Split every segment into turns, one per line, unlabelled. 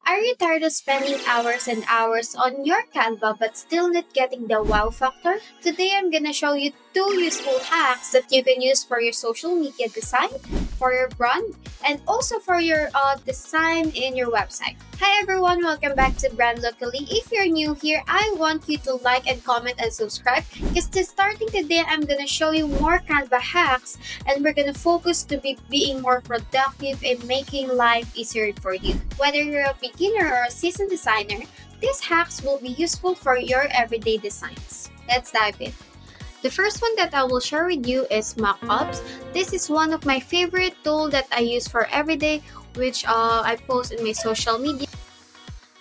Are you tired of spending hours and hours on your Canva but still not getting the wow factor? Today I'm gonna show you two useful hacks that you can use for your social media design, for your brand, and also for your design in your website. Hi everyone, welcome back to Brand Locally. If you're new here, I want you to like and comment and subscribe because starting today I'm gonna show you more Canva hacks and we're gonna focus to being more productive and making life easier for you. Whether you're a beginner or a seasoned designer, these hacks will be useful for your everyday designs. Let's dive in. The first one that I will share with you is Mockups. This is one of my favorite tools that I use for everyday, which I post in my social media.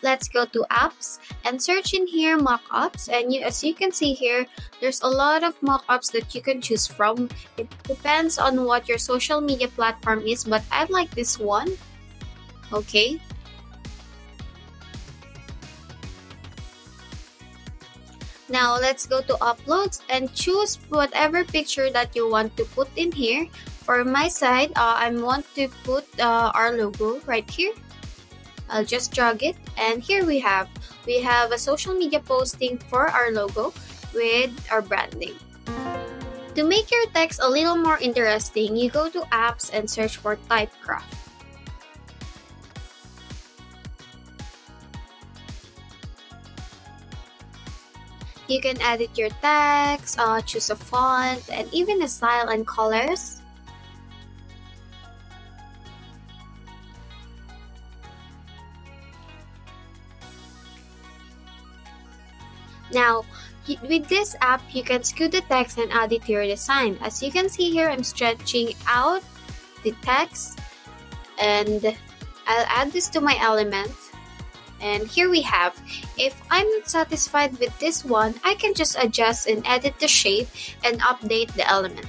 Let's go to apps and search in here Mockups, and as you can see here, there's a lot of mockups that you can choose from. It depends on what your social media platform is, but I like this one. Okay. Now let's go to uploads and choose whatever picture that you want to put in here. For my side, I want to put our logo right here. I'll just drag it, and here we have a social media posting for our logo with our branding. To make your text a little more interesting, you go to apps and search for Typecraft. You can edit your text, choose a font, and even a style and colors. Now, with this app, you can skew the text and add it to your design. As you can see here, I'm stretching out the text, and I'll add this to my element. And here we have, if I'm not satisfied with this one, I can just adjust and edit the shape and update the element.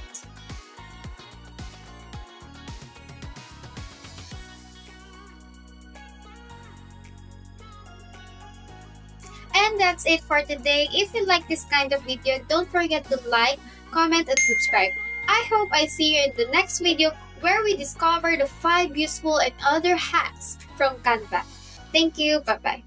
And that's it for today. If you like this kind of video, don't forget to like, comment, and subscribe. I hope I see you in the next video where we discover the 5 useful and other hacks from Canva. Thank you. Bye-bye.